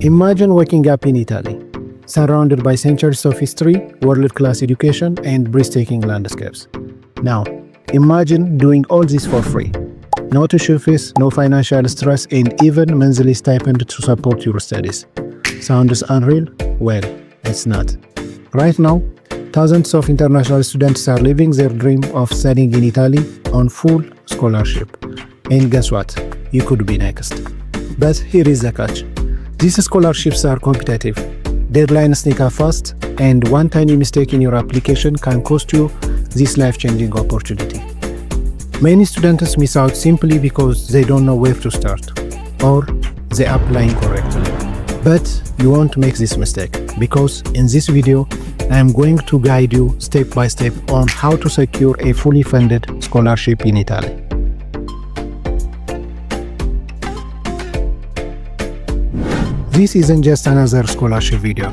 Imagine waking up in Italy, surrounded by centuries of history, world-class education, and breathtaking landscapes. Now, imagine doing all this for free. No tuition fees, no financial stress, and even monthly stipend to support your studies. Sounds unreal? Well, it's not. Right now, thousands of international students are living their dream of studying in Italy on full scholarship. And guess what? You could be next. But here is the catch. These scholarships are competitive. Deadlines sneak up fast, and one tiny mistake in your application can cost you this life-changing opportunity. Many students miss out simply because they don't know where to start, or they apply incorrectly. But you won't make this mistake, because in this video, I am going to guide you step by step on how to secure a fully funded scholarship in Italy. This isn't just another scholarship video.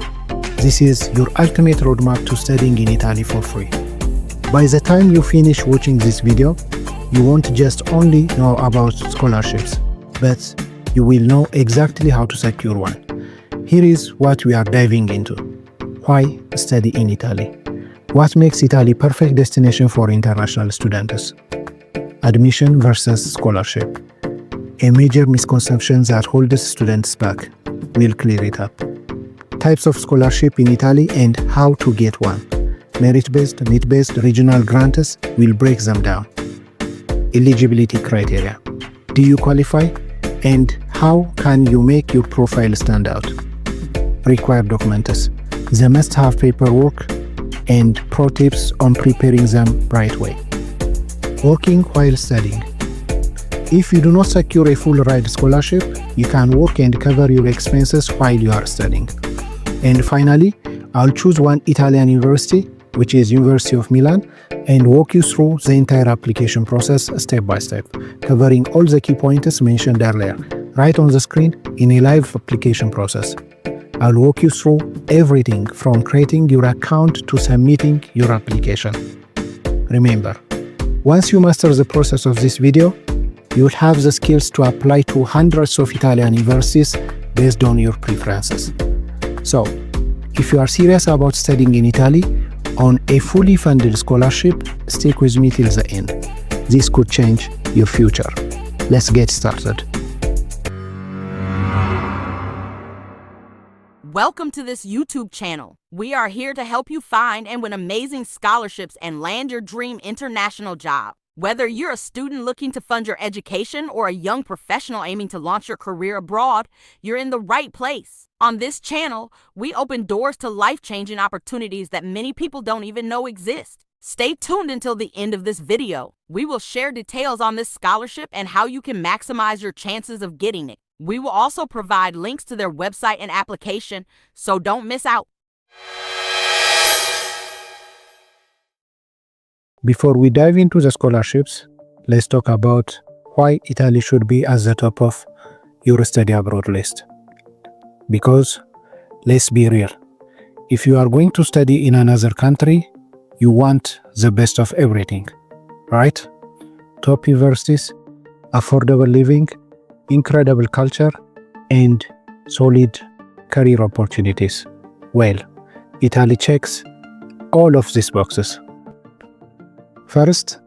This is your ultimate roadmap to studying in Italy for free. By the time you finish watching this video, you won't just only know about scholarships, but you will know exactly how to secure one. Here is what we are diving into. Why study in Italy? What makes Italy a perfect destination for international students? Admission versus scholarship. A major misconception that holds students back. We'll clear it up. Types of scholarship in Italy and how to get one. Merit-based, need-based, regional grants, we'll break them down. Eligibility criteria. Do you qualify? And how can you make your profile stand out? Required documents. The must-have paperwork and pro tips on preparing them right way. Working while studying. If you do not secure a full ride scholarship, you can work and cover your expenses while you are studying. And finally, I'll choose one Italian university, which is University of Milan, and walk you through the entire application process step by step, covering all the key points mentioned earlier, right on the screen in a live application process. I'll walk you through everything from creating your account to submitting your application. Remember, once you master the process of this video, you'll have the skills to apply to hundreds of Italian universities based on your preferences. So, if you are serious about studying in Italy on a fully funded scholarship, stick with me till the end. This could change your future. Let's get started. Welcome to this YouTube channel. We are here to help you find and win amazing scholarships and land your dream international job. Whether you're a student looking to fund your education or a young professional aiming to launch your career abroad, you're in the right place. On this channel, we open doors to life-changing opportunities that many people don't even know exist. Stay tuned until the end of this video. We will share details on this scholarship and how you can maximize your chances of getting it. We will also provide links to their website and application, so don't miss out. Before we dive into the scholarships, let's talk about why Italy should be at the top of your study abroad list. Because, let's be real, if you are going to study in another country, you want the best of everything, right? Top universities, affordable living, incredible culture, and solid career opportunities. Well, Italy checks all of these boxes. First,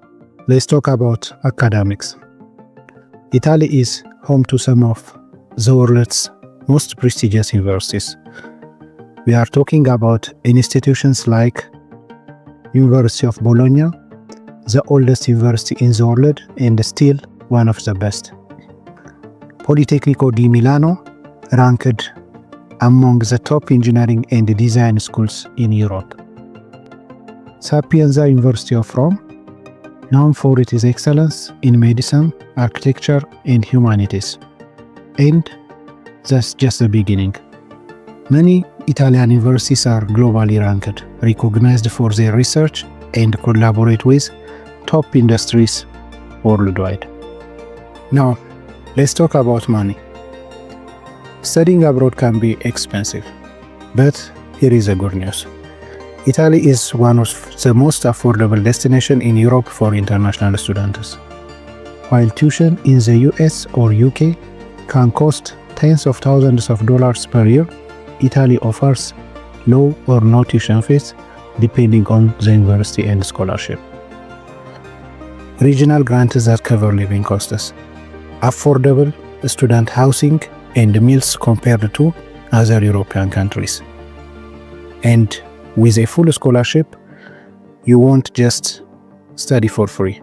let's talk about academics. Italy is home to some of the world's most prestigious universities. We are talking about institutions like University of Bologna, the oldest university in the world and still one of the best. Politecnico di Milano, ranked among the top engineering and design schools in Europe. Sapienza University of Rome, known for its excellence in medicine, architecture, and humanities. And that's just the beginning. Many Italian universities are globally ranked, recognized for their research, and collaborate with top industries worldwide. Now, let's talk about money. Studying abroad can be expensive, but here is the good news. Italy is one of the most affordable destinations in Europe for international students. While tuition in the US or UK can cost tens of thousands of dollars per year, Italy offers low or no tuition fees depending on the university and scholarship. Regional grants that cover living costs. Affordable student housing and meals compared to other European countries. And with a full scholarship, you won't just study for free.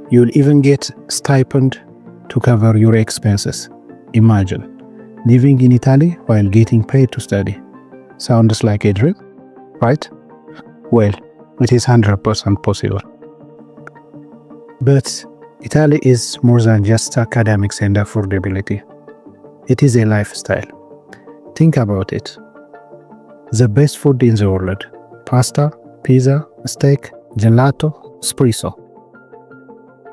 You'll even get stipend to cover your expenses. Imagine living in Italy while getting paid to study. Sounds like a dream, right? Well, it is 100% possible. But Italy is more than just academics and affordability. It is a lifestyle. Think about it. The best food in the world: pasta, pizza, steak, gelato, espresso.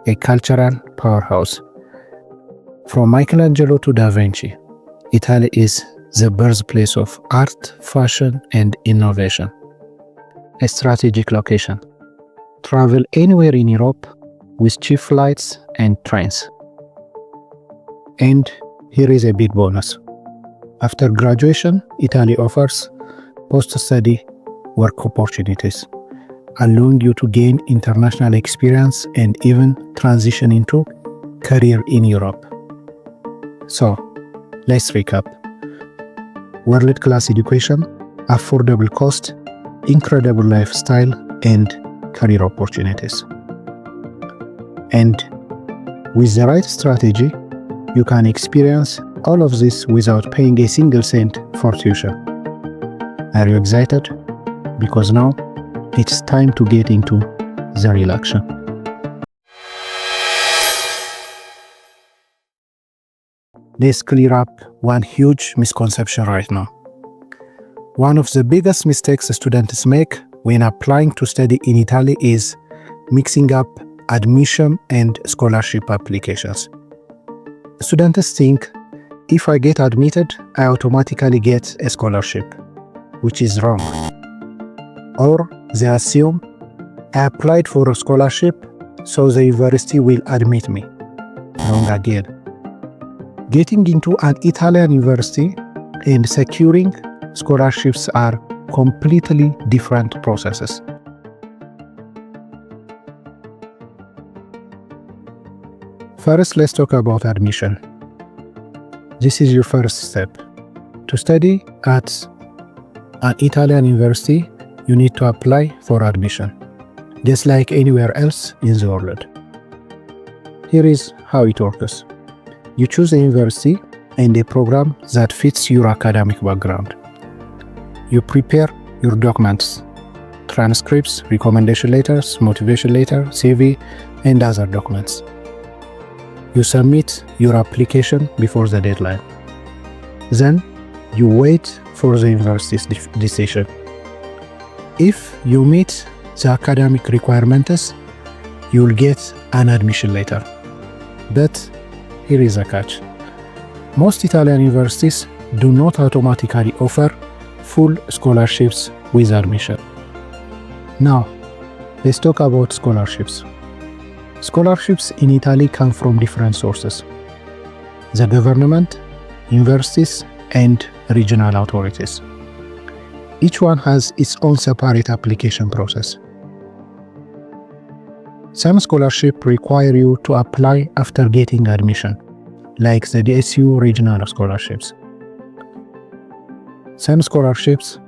A cultural powerhouse. From Michelangelo to Da Vinci, Italy is the birthplace of art, fashion, and innovation. A strategic location. Travel anywhere in Europe with cheap flights and trains. And here is a big bonus. After graduation, Italy offers post-study work opportunities, allowing you to gain international experience and even transition into career in Europe. So, let's recap. World-class education, affordable cost, incredible lifestyle, and career opportunities. And with the right strategy, you can experience all of this without paying a single cent for tuition. Are you excited? Because now it's time to get into the real action. Let's clear up one huge misconception right now. One of the biggest mistakes students make when applying to study in Italy is mixing up admission and scholarship applications. Students think if I get admitted, I automatically get a scholarship, which is wrong. Or they assume I applied for a scholarship, so the university will admit me. Wrong again. Getting into an Italian university and securing scholarships are completely different processes. First, let's talk about admission. This is your first step. To study at an Italian university, you need to apply for admission, just like anywhere else in the world. Here is how it works. You choose a university and a program that fits your academic background. You prepare your documents, transcripts, recommendation letters, motivation letter, CV, and other documents. You submit your application before the deadline. Then, you wait for the university's decision. If you meet the academic requirements, you will get an admission letter. But here is a catch. Most Italian universities do not automatically offer full scholarships with admission. Now, let's talk about scholarships. Scholarships in Italy come from different sources: the government, universities, and regional authorities. Each one has its own separate application process. Some scholarships require you to apply after getting admission, like the DSU regional scholarships. Some scholarships,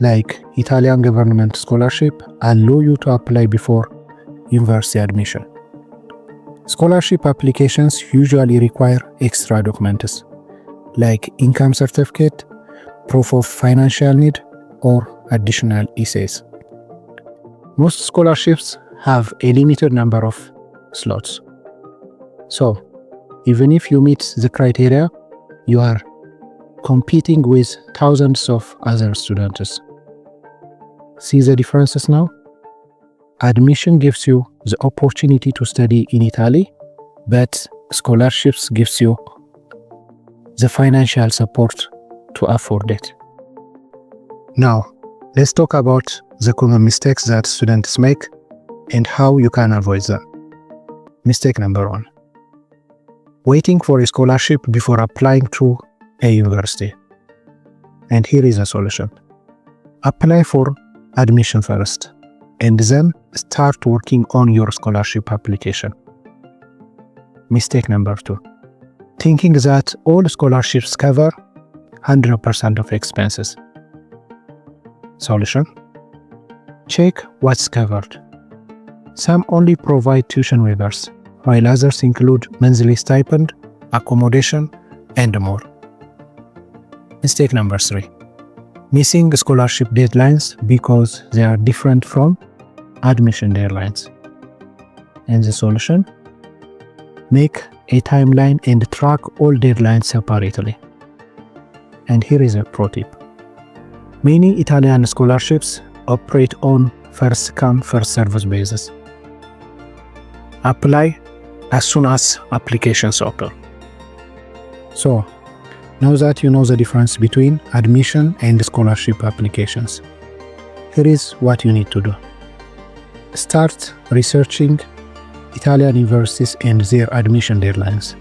like Italian government scholarship, allow you to apply before university admission. Scholarship applications usually require extra documents, like income certificate, proof of financial need, or additional essays. Most scholarships have a limited number of slots. So, even if you meet the criteria, you are competing with thousands of other students. See the differences now? Admission gives you the opportunity to study in Italy, but scholarships gives you the financial support to afford it. Now, let's talk about the common mistakes that students make and how you can avoid them. Mistake number 1. waiting for a scholarship before applying to a university. And here is a solution. Apply for admission first, and then start working on your scholarship application. Mistake number 2. Thinking that all scholarships cover 100% of expenses. Solution: check what's covered. Some only provide tuition waivers, while others include monthly stipend, accommodation, and more. Mistake number 3. Missing scholarship deadlines because they are different from admission deadlines. And the solution? Make a timeline and track all deadlines separately. And here is a pro tip. Many Italian scholarships operate on first-come, first-served basis. Apply as soon as applications open. So, now that you know the difference between admission and scholarship applications, here is what you need to do. Start researching Italian universities and their admission deadlines.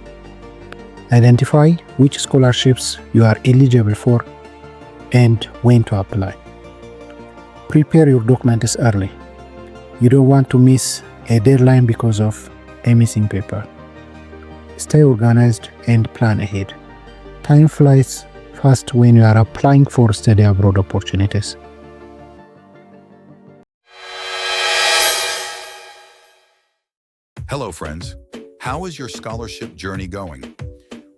Identify which scholarships you are eligible for and when to apply. Prepare your documents early. You don't want to miss a deadline because of a missing paper. Stay organized and plan ahead. Time flies fast when you are applying for study abroad opportunities. Hello, friends. How is your scholarship journey going?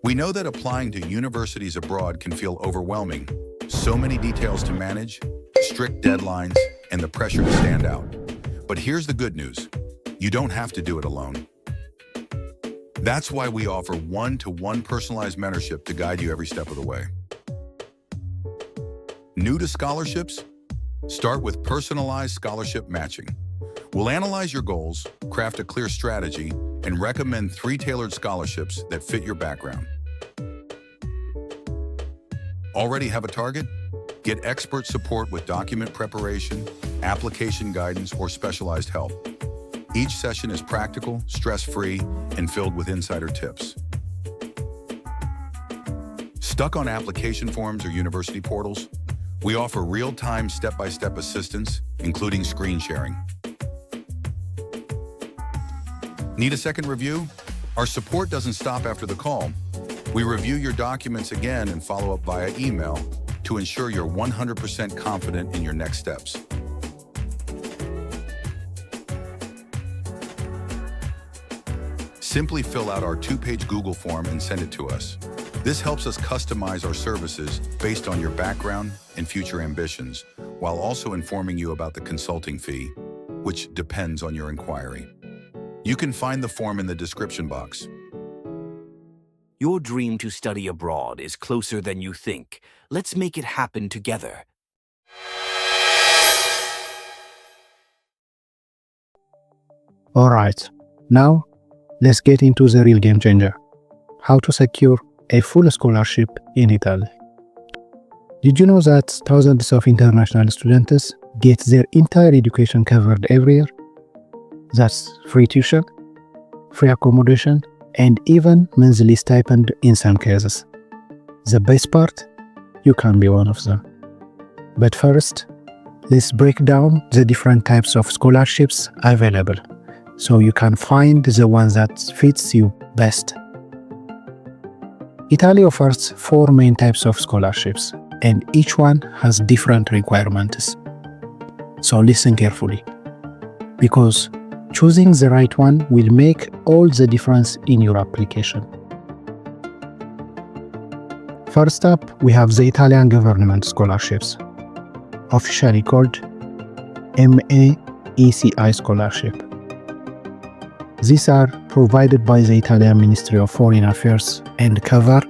We know that applying to universities abroad can feel overwhelming. So many details to manage, strict deadlines, and the pressure to stand out. But here's the good news. You don't have to do it alone. That's why we offer one-to-one personalized mentorship to guide you every step of the way. New to scholarships? Start with personalized scholarship matching. We'll analyze your goals, craft a clear strategy, and recommend 3 tailored scholarships that fit your background. Already have a target? Get expert support with document preparation, application guidance, or specialized help. Each session is practical, stress-free, and filled with insider tips. Stuck on application forms or university portals? We offer real-time, step-by-step assistance, including screen sharing. Need a second review? Our support doesn't stop after the call. We review your documents again and follow up via email to ensure you're 100% confident in your next steps. Simply fill out our 2-page Google form and send it to us. This helps us customize our services based on your background and future ambitions, while also informing you about the consulting fee, which depends on your inquiry. You can find the form in the description box. Your dream to study abroad is closer than you think. Let's make it happen together. Alright, now let's get into the real game changer. How to secure a full scholarship in Italy. Did you know that thousands of international students get their entire education covered every year? That's free tuition, free accommodation, and even monthly stipend in some cases. The best part? You can be one of them. But first, let's break down the different types of scholarships available, so you can find the one that fits you best. Italy offers 4 main types of scholarships, and each one has different requirements. So listen carefully, because choosing the right one will make all the difference in your application. First up, we have the Italian government scholarships, officially called MECI scholarship. These are provided by the Italian Ministry of Foreign Affairs and cover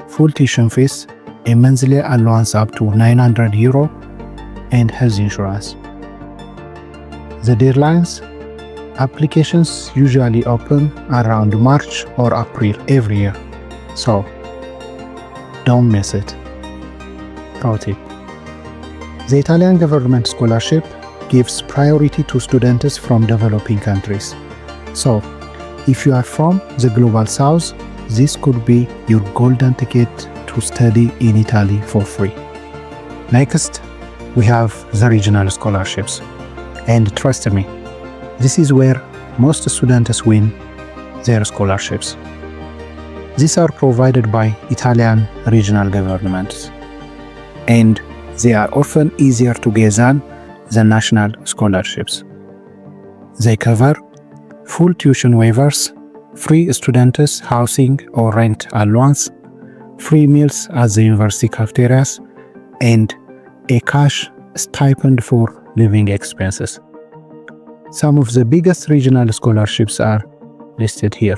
full tuition fees, a monthly allowance up to €900, and health insurance. The deadlines? Applications usually open around March or April every year, so don't miss it. Pro tip: the Italian government scholarship gives priority to students from developing countries. So, if you are from the Global South this could be your golden ticket to study in Italy for free. Next, we have the regional scholarships. And trust me, this is where most students win their scholarships. These are provided by Italian regional governments, and they are often easier to get than the national scholarships. They cover full tuition waivers, free students' housing or rent allowance, free meals at the university cafeterias, and a cash stipend for living expenses. Some of the biggest regional scholarships are listed here.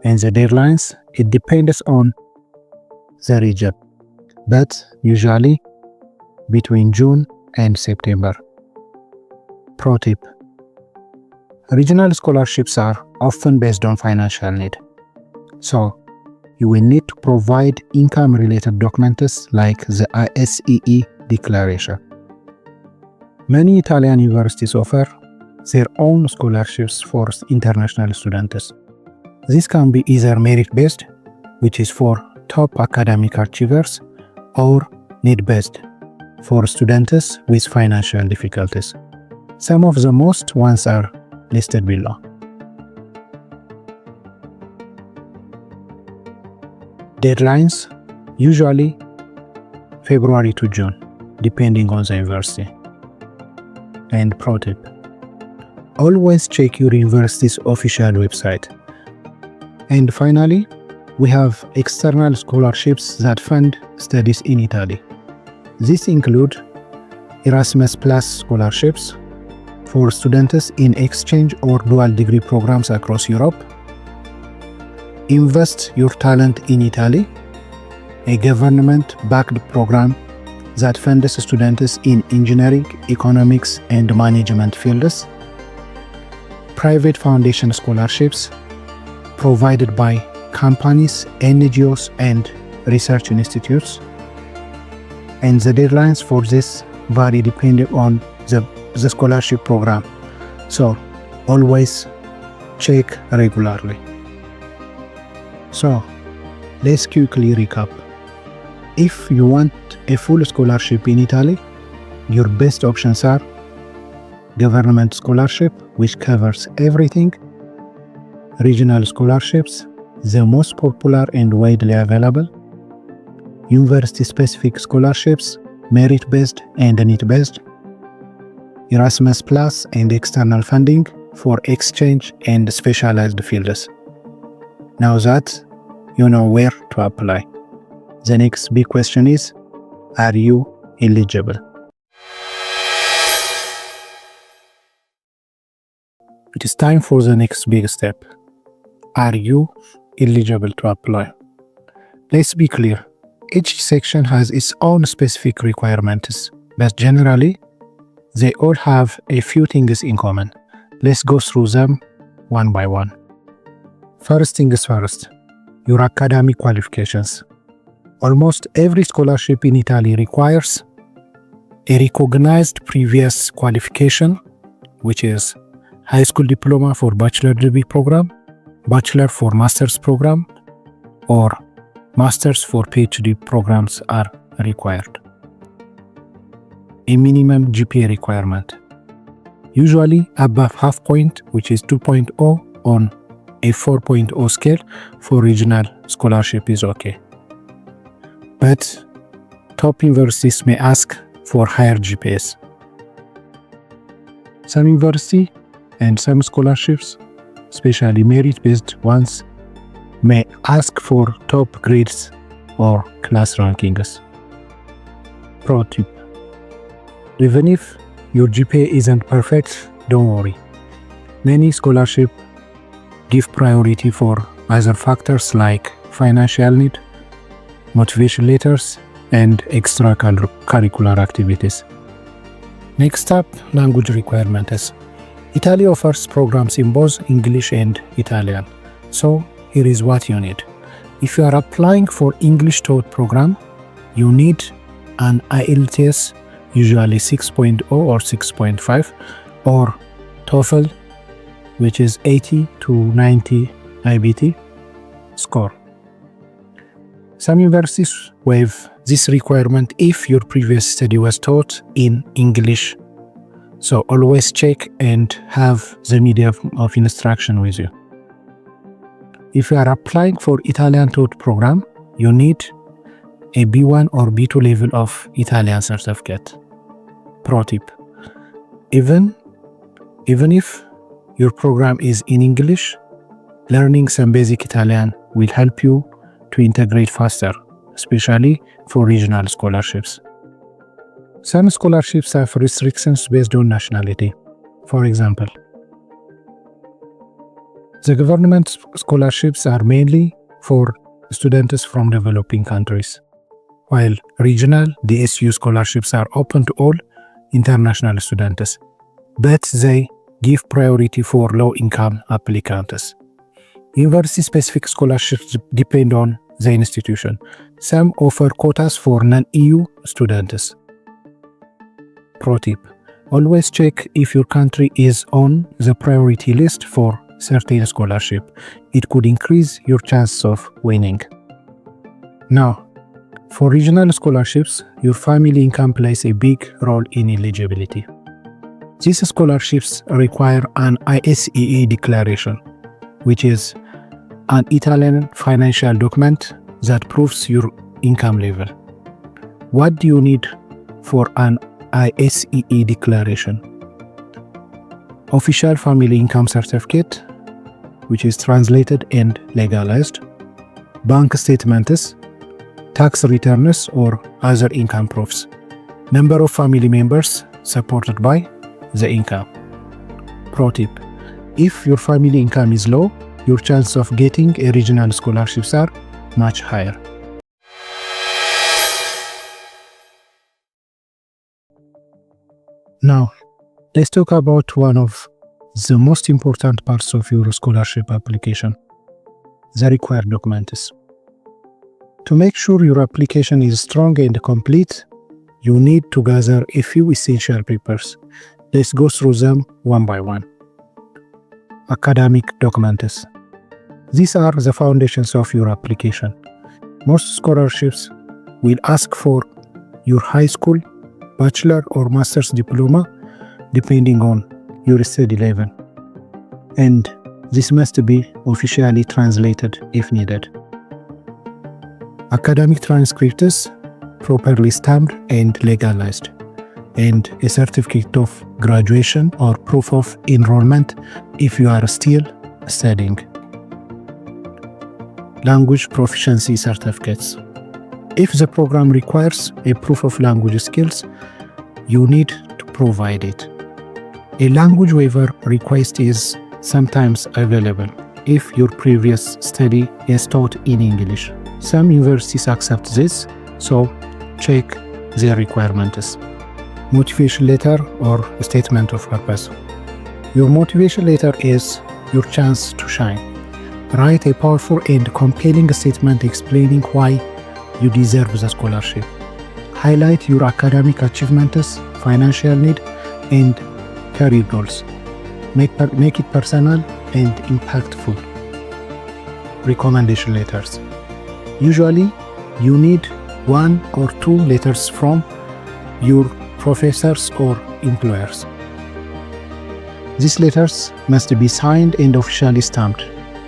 And the deadlines, it depends on the region, but usually between June and September. Pro tip: regional scholarships are often based on financial need, so you will need to provide income-related documents like the ISEE declaration. Many Italian universities offer their own scholarships for international students. This can be either merit-based, which is for top academic achievers, or need-based, for students with financial difficulties. Some of the most ones are listed below. Deadlines, usually February to June, depending on the university. And pro tip: always check your university's official website. And finally, we have external scholarships that fund studies in Italy. These include Erasmus Plus scholarships for students in exchange or dual degree programs across Europe, Invest Your Talent in Italy, a government-backed program that funds students in engineering, economics, and management fields, private foundation scholarships provided by companies, NGOs, and research institutes, and the deadlines for this vary depending on the scholarship program, so always check regularly. So let's quickly recap. If you want a full scholarship in Italy, your best options are government scholarship, which covers everything, regional scholarships, the most popular and widely available, university-specific scholarships, merit-based and need-based, Erasmus Plus and external funding for exchange and specialized fields. Now that you know where to apply, the next big question is, are you eligible? It is time for the next big step. Are you eligible to apply? Let's be clear, each section has its own specific requirements, but generally, they all have a few things in common. Let's go through them one by one. First things first, your academic qualifications. Almost every scholarship in Italy requires a recognized previous qualification, which is high school diploma for bachelor degree program, bachelor for master's program, or master's for PhD programs are required. A minimum GPA requirement, usually above half point, which is 2.0 on a 4.0 scale for regional scholarship is okay. But top universities may ask for higher GPAs. Some university and some scholarships, especially merit-based ones, may ask for top grades or class rankings. Pro tip: even if your GPA isn't perfect, don't worry. Many scholarships give priority for other factors like financial need, motivation letters, and extracurricular activities. Next up, language requirements. Italy offers programs in both English and Italian, so here is what you need. If you are applying for English taught program, you need an IELTS, usually 6.0 or 6.5, or TOEFL, which is 80 to 90 IBT score. Some universities waive this requirement if your previous study was taught in English. So always check and have the media of instruction with you. If you are applying for Italian taught program, you need a B1 or B2 level of Italian certificate. Pro tip: even if your program is in English, learning some basic Italian will help you to integrate faster, especially for regional scholarships. Some scholarships have restrictions based on nationality. For example, the government scholarships are mainly for students from developing countries, while regional DSU scholarships are open to all international students, but they give priority for low-income applicants. University-specific scholarships depend on the institution. Some offer quotas for non-EU students. Pro tip: always check if your country is on the priority list for certain scholarship. It could increase your chance of winning. Now, for regional scholarships, your family income plays a big role in eligibility. These scholarships require an ISEE declaration, which is an Italian financial document that proves your income level. What do you need for an ISEE declaration? Official family income certificate, which is translated and legalized, bank statements, tax returns or other income proofs, number of family members supported by the income. Pro tip: if your family income is low, your chance of getting a regional scholarships are much higher. Now, let's talk about one of the most important parts of your scholarship application: the required documents. To make sure your application is strong and complete, you need to gather a few essential papers. Let's go through them one by one. Academic documents. These are the foundations of your application. Most scholarships will ask for your high school, bachelor or master's diploma, depending on your study level. And this must be officially translated if needed. Academic transcripts, properly stamped and legalized, and a certificate of graduation or proof of enrollment if you are still studying. Language proficiency certificates. If the program requires a proof of language skills, you need to provide it. A language waiver request is sometimes available if your previous study is taught in English. Some universities accept this, so check their requirements. Motivation letter or statement of purpose. Your motivation letter is your chance to shine. Write a powerful and compelling statement explaining why you deserve the scholarship. Highlight your academic achievements, financial need, and career goals. Make it personal and impactful. Recommendation letters. Usually, you need 1 or 2 letters from your professors or employers. These letters must be signed and officially stamped.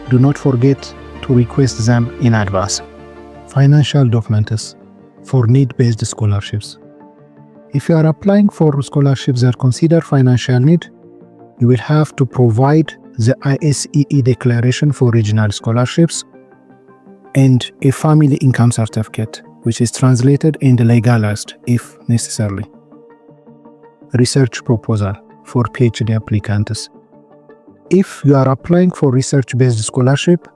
Do not forget to request them in advance. Financial documents for need-based scholarships. If you are applying for scholarships that consider financial need, you will have to provide the ISEE declaration for regional scholarships and a family income certificate, which is translated and legalized if necessary. Research proposal for PhD applicants. If you are applying for research-based scholarship,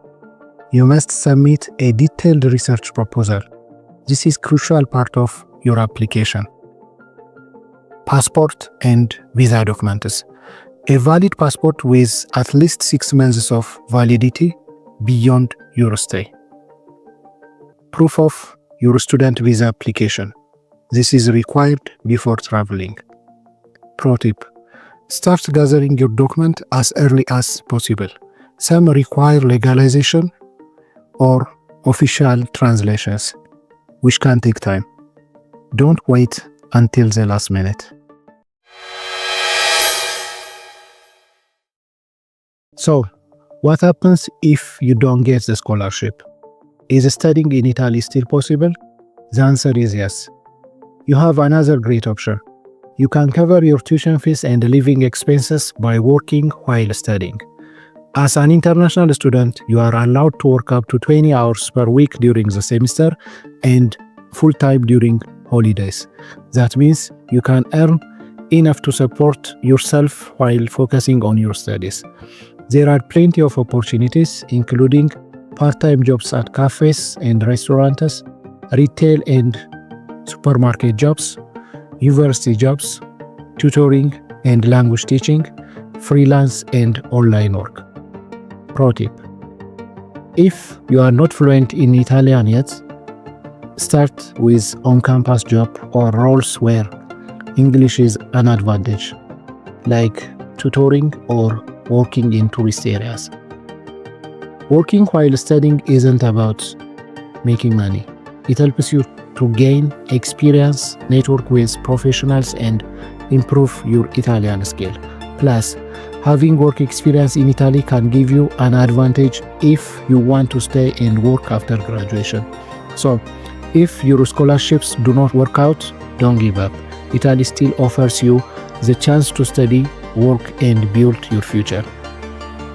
you must submit a detailed research proposal. This is a crucial part of your application. Passport and visa documents. A valid passport with at least 6 months of validity beyond your stay. proof of your student visa application. This is required before traveling. Pro tip: start gathering your document as early as possible. Some require legalization or official translations, which can take time. Don't wait until the last minute. So, what happens if you don't get the scholarship? Is studying in Italy still possible? The answer is yes. You have another great option. You can cover your tuition fees and living expenses by working while studying. As an international student, you are allowed to work up to 20 hours per week during the semester and full-time during holidays. That means you can earn enough to support yourself while focusing on your studies. There are plenty of opportunities, including part-time jobs at cafes and restaurants, retail and supermarket jobs, university jobs, tutoring and language teaching, freelance and online work. Pro tip: if you are not fluent in Italian yet, start with on-campus job or roles where English is an advantage, like tutoring or working in tourist areas. Working while studying isn't about making money. It helps you to gain experience, network with professionals, and improve your Italian skill. Plus, having work experience in Italy can give you an advantage if you want to stay and work after graduation. So, if your scholarships do not work out, don't give up. Italy still offers you the chance to study, work, and build your future.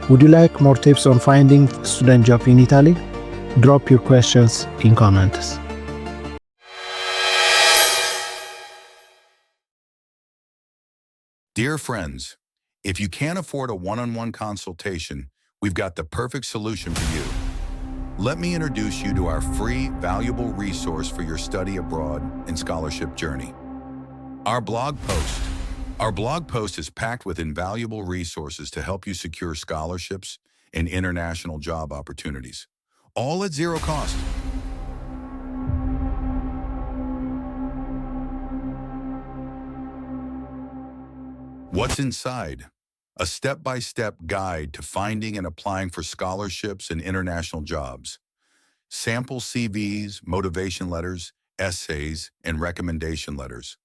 Would you like more tips on finding student job in Italy? Drop your questions in comments. Dear friends, if you can't afford a one-on-one consultation, we've got the perfect solution for you. Let me introduce you to our free, valuable resource for your study abroad and scholarship journey. Our blog post is packed with invaluable resources to help you secure scholarships and international job opportunities, all at zero cost. What's inside? A step-by-step guide to finding and applying for scholarships and international jobs, sample CVs, motivation letters, essays, and recommendation letters,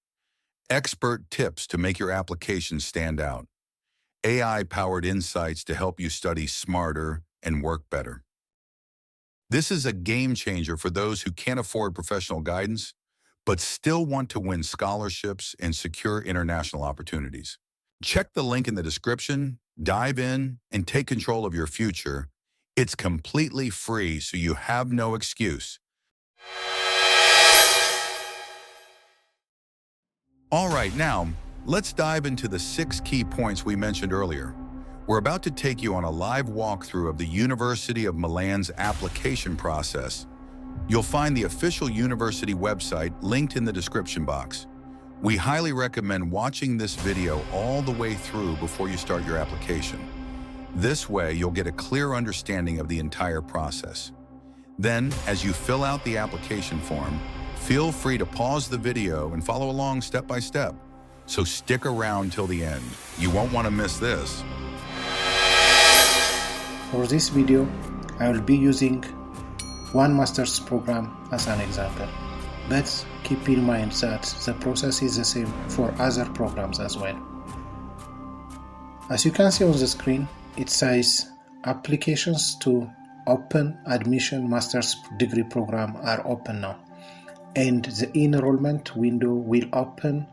expert tips to make your application stand out, AI-powered insights to help you study smarter and work better. This is a game changer for those who can't afford professional guidance, but still want to win scholarships and secure international opportunities. Check the link in the description, dive in, and take control of your future. It's completely free, so you have no excuse. All right, now, let's dive into the 6 key points we mentioned earlier. We're about to take you on a live walkthrough of the University of Milan's application process. You'll find the official university website linked in the description box. We highly recommend watching this video all the way through before you start your application. This way, you'll get a clear understanding of the entire process. Then, as you fill out the application form, feel free to pause the video and follow along step by step. So stick around till the end. You won't want to miss this. For this video, I will be using one master's program as an example. But keep in mind that the process is the same for other programs as well. As you can see on the screen, it says applications to open admission master's degree program are open now, and the enrollment window will open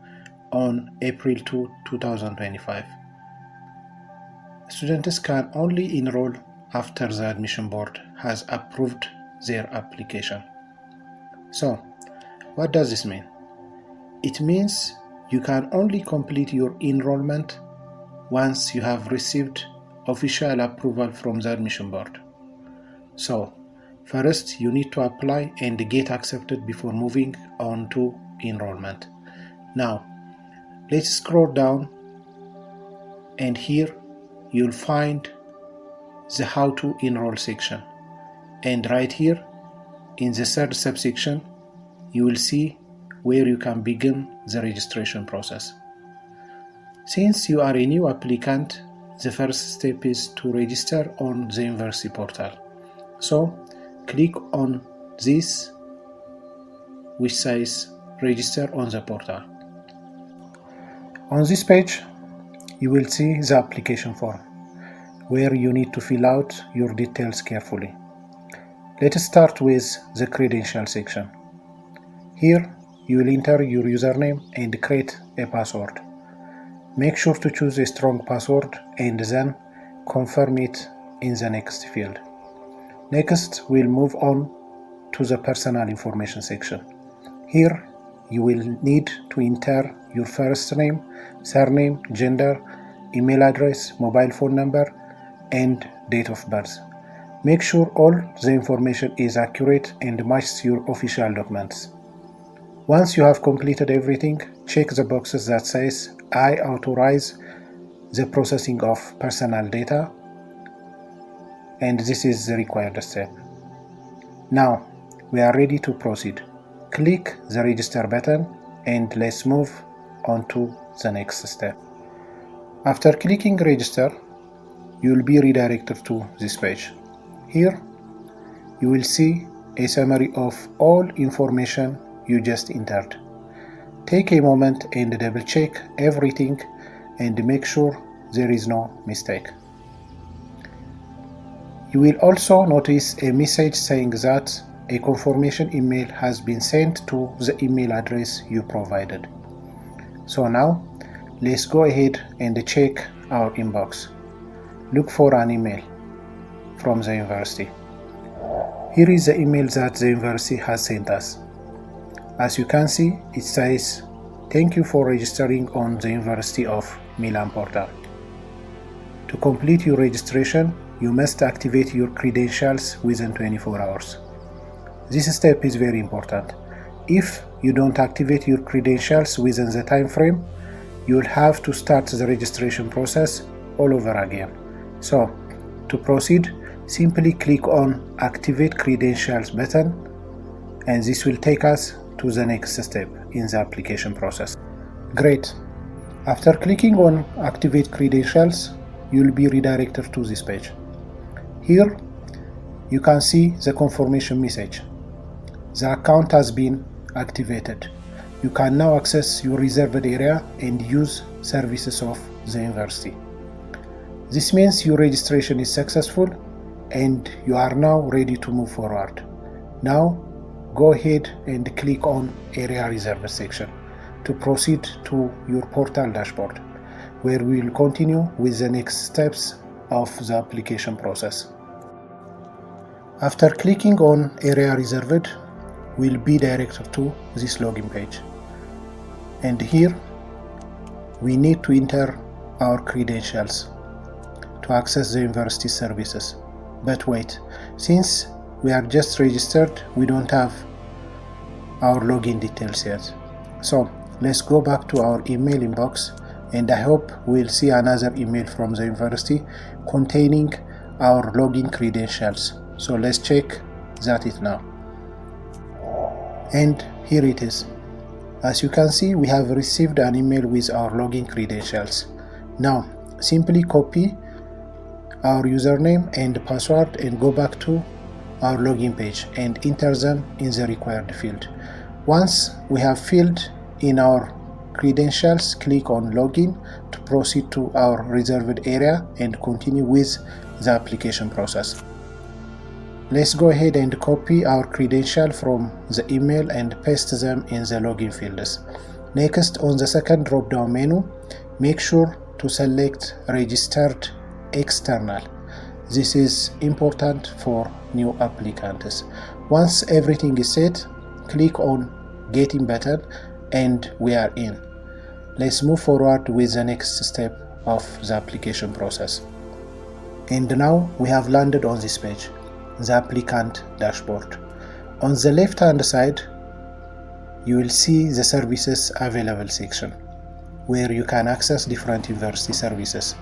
on April 2, 2025. Students can only enroll after the admission board has approved their application. So, what does this mean? It means you can only complete your enrollment once you have received official approval from the admission board. So, first you need to apply and get accepted before moving on to enrollment. Now, let's scroll down, and here you'll find the how to enroll section, and right here in the third subsection, you will see where you can begin the registration process. Since you are a new applicant, the first step is to register on the university portal. So, click on this, which says register on the portal. On this page, you will see the application form, where you need to fill out your details carefully. Let's start with the credential section. Here, you will enter your username and create a password. Make sure to choose a strong password and then confirm it in the next field. Next, we'll move on to the personal information section. Here, you will need to enter your first name, surname, gender, email address, mobile phone number, and date of birth. Make sure all the information is accurate and matches your official documents. Once you have completed everything, check the boxes that says I authorize the processing of personal data, and this is the required step. Now, we are ready to proceed. Click the register button and let's move on to the next step. After clicking register, you will be redirected to this page. Here, you will see a summary of all information you just entered. Take a moment and double check everything and make sure there is no mistake. You will also notice a message saying that a confirmation email has been sent to the email address you provided. So now, let's go ahead and check our inbox. Look for an email from the university. Here is the email that the university has sent us. As you can see, it says, "Thank you for registering on the University of Milan portal. To complete your registration, you must activate your credentials within 24 hours. This step is very important. If you don't activate your credentials within the time frame, you will have to start the registration process all over again. So, to proceed, simply click on Activate Credentials button, and this will take us to the next step in the application process. Great. After clicking on Activate Credentials, you will be redirected to this page. Here, you can see the confirmation message. The account has been activated. You can now access your reserved area and use services of the university. This means your registration is successful and you are now ready to move forward. Now, go ahead and click on Area Reserved section to proceed to your portal dashboard, where we will continue with the next steps of the application process. After clicking on Area Reserved, we'll be directed to this login page. And here, we need to enter our credentials to access the university services. But wait, since we are just registered, we don't have our login details yet. So let's go back to our email inbox, and I hope we'll see another email from the university containing our login credentials. So let's check that it now. And here it is. As you can see, we have received an email with our login credentials. Now, simply copy our username and password and go back to our login page and enter them in the required field. Once we have filled in our credentials, click on Login to proceed to our reserved area and continue with the application process. Let's go ahead and copy our credential from the email and paste them in the login fields. Next, on the second drop-down menu, make sure to select Registered External. This is important for new applicants. Once everything is set, click on Getting button and we are in. Let's move forward with the next step of the application process. And now we have landed on this page, the applicant dashboard. On the left hand side, you will see the services available section, where you can access different university services.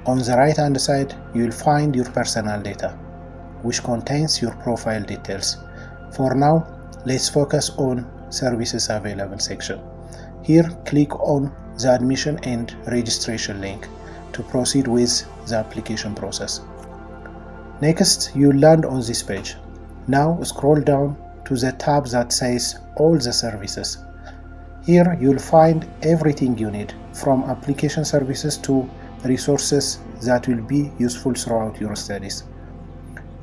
On the right hand side, you will find your personal data, which contains your profile details. For now, let's focus on services available section. Here, click on the admission and registration link to proceed with the application process. Next, you'll land on this page. Now scroll down to the tab that says all the services. Here you'll find everything you need, from application services to resources that will be useful throughout your studies.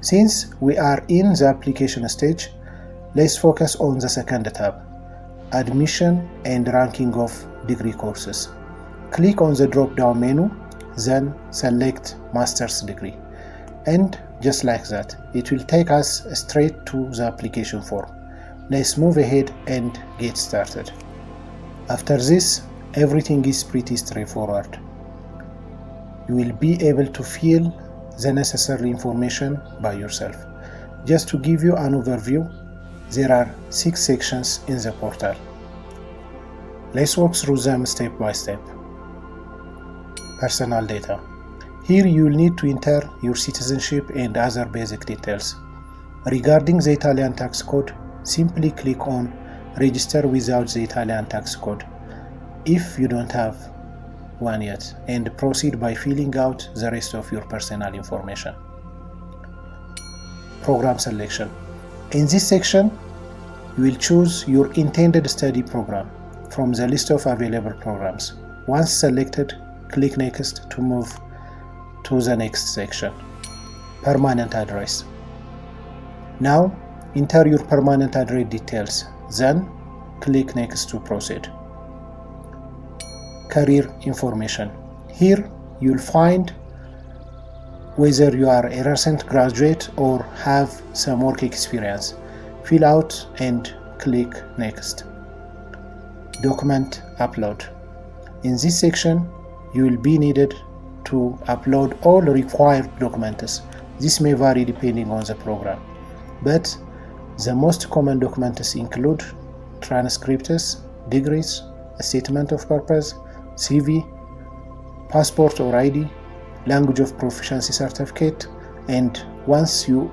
Since we are in the application stage, let's focus on the second tab, admission and ranking of degree courses. Click on the drop-down menu, then select master's degree. And just like that, it will take us straight to the application form. Let's move ahead and get started. After this, everything is pretty straightforward. You will be able to fill the necessary information by yourself. Just to give you an overview, there are 6 sections in the portal. Let's walk through them step by step. Personal data. Here you will need to enter your citizenship and other basic details. Regarding the Italian tax code, simply click on register without the Italian tax code if you don't have one yet, and proceed by filling out the rest of your personal information. Program selection. In this section, you will choose your intended study program from the list of available programs. Once selected, click Next to move to the next section. Permanent address. Now, enter your permanent address details, then click Next to proceed. Career information. Here you'll find whether you are a recent graduate or have some work experience. Fill out and click Next. Document upload. In this section, you will be needed to upload all required documents. This may vary depending on the program, but the most common documents include transcripts, degrees, a statement of purpose, CV, passport or ID, language of proficiency certificate, and once you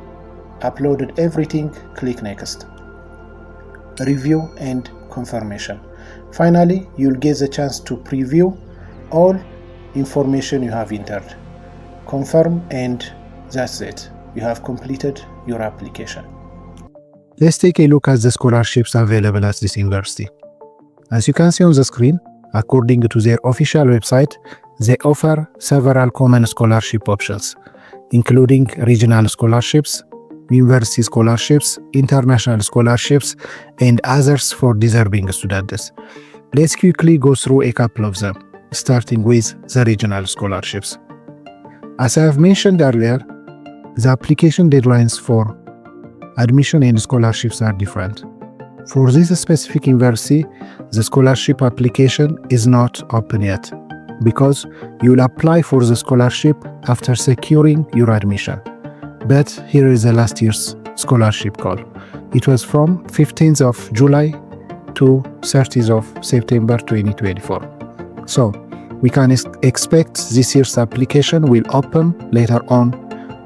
uploaded everything, click Next. Review and confirmation. Finally, you'll get the chance to preview all information you have entered. Confirm, and that's it. You have completed your application. Let's take a look at the scholarships available at this university. As you can see on the screen, according to their official website, they offer several common scholarship options, including regional scholarships, university scholarships, international scholarships, and others for deserving students. Let's quickly go through a couple of them, starting with the regional scholarships. As I have mentioned earlier, the application deadlines for admission and scholarships are different. For this specific university, the scholarship application is not open yet, because you will apply for the scholarship after securing your admission. But here is the last year's scholarship call. It was from 15th of July to 30th of September 2024. So we can expect this year's application will open later on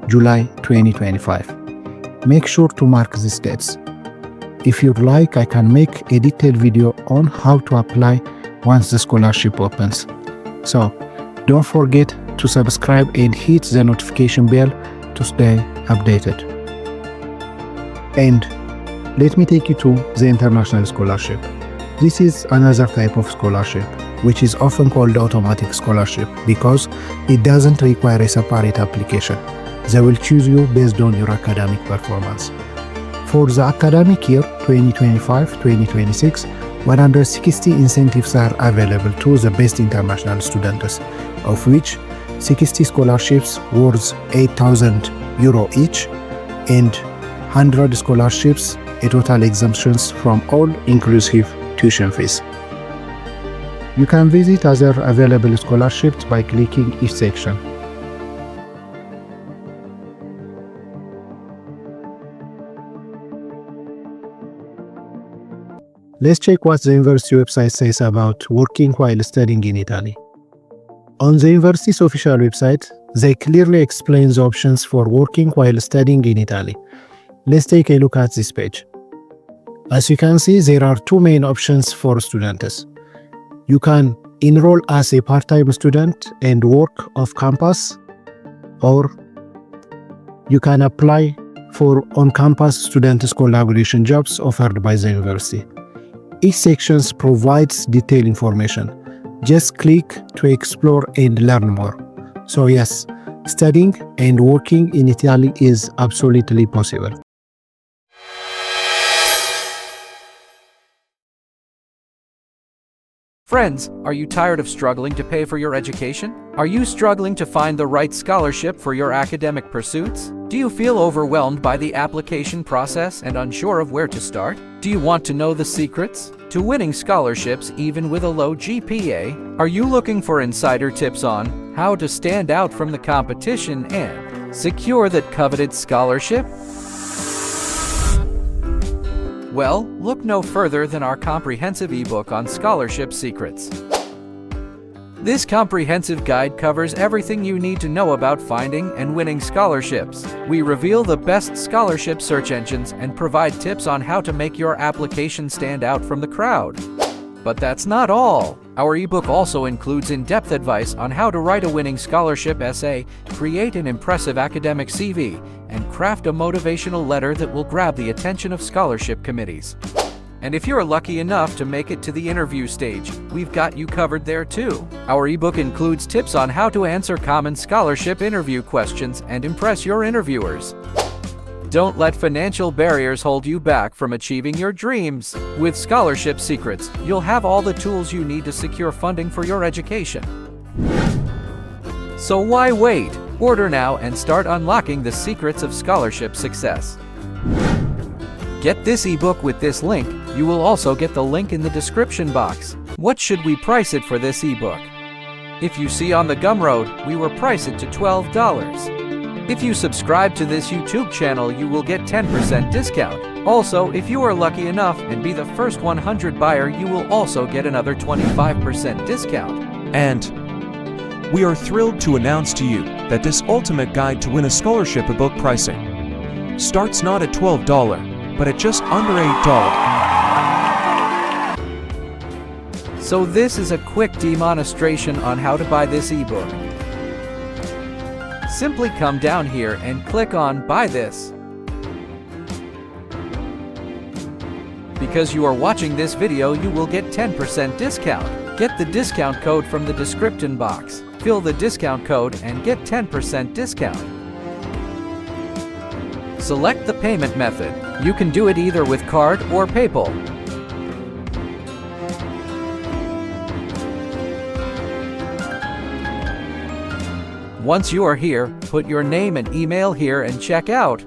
July 2025. Make sure to mark these dates. If you'd like, I can make a detailed video on how to apply once the scholarship opens. So don't forget to subscribe and hit the notification bell to stay updated. And let me take you to the international scholarship. This is another type of scholarship, which is often called automatic scholarship because it doesn't require a separate application. They will choose you based on your academic performance. For the academic year 2025-2026, 160 incentives are available to the best international students, of which 60 scholarships worth €8,000 each and 100 scholarships, a total exemptions from all inclusive tuition fees. You can visit other available scholarships by clicking each section. Let's check what the university website says about working while studying in Italy. On the university's official website, they clearly explain the options for working while studying in Italy. Let's take a look at this page. As you can see, there are two main options for students. You can enroll as a part-time student and work off campus, or you can apply for on-campus students collaboration jobs offered by the university. Each section provides detailed information. Just click to explore and learn more. So yes, studying and working in Italy is absolutely possible. Friends, are you tired of struggling to pay for your education? Are you struggling to find the right scholarship for your academic pursuits? Do you feel overwhelmed by the application process and unsure of where to start? Do you want to know the secrets to winning scholarships even with a low GPA? Are you looking for insider tips on how to stand out from the competition and secure that coveted scholarship? Well, look no further than our comprehensive ebook on scholarship secrets. This comprehensive guide covers everything you need to know about finding and winning scholarships. We reveal the best scholarship search engines and provide tips on how to make your application stand out from the crowd. But that's not all. Our ebook also includes in-depth advice on how to write a winning scholarship essay, create an impressive academic CV, and craft a motivational letter that will grab the attention of scholarship committees. And if you're lucky enough to make it to the interview stage, we've got you covered there too. Our ebook includes tips on how to answer common scholarship interview questions and impress your interviewers. Don't let financial barriers hold you back from achieving your dreams. With Scholarship Secrets, you'll have all the tools you need to secure funding for your education. So why wait? Order now and start unlocking the secrets of scholarship success. Get this ebook with this link. You will also get the link in the description box. What should we price it for this ebook? If you see on the Gumroad, we will price it to $12. If you subscribe to this YouTube channel, you will get 10% discount. Also, if you are lucky enough and be the first 100 buyer, you will also get another 25% discount. And we are thrilled to announce to you that this ultimate guide to win a scholarship ebook pricing starts not at $12, but at just under $8. So this is a quick demonstration on how to buy this ebook. Simply come down here and click on Buy This. Because you are watching this video, you will get 10% discount. Get the discount code from the description box. Fill the discount code and get 10% discount. Select the payment method. You can do it either with card or PayPal. Once you are here, put your name and email here and check out.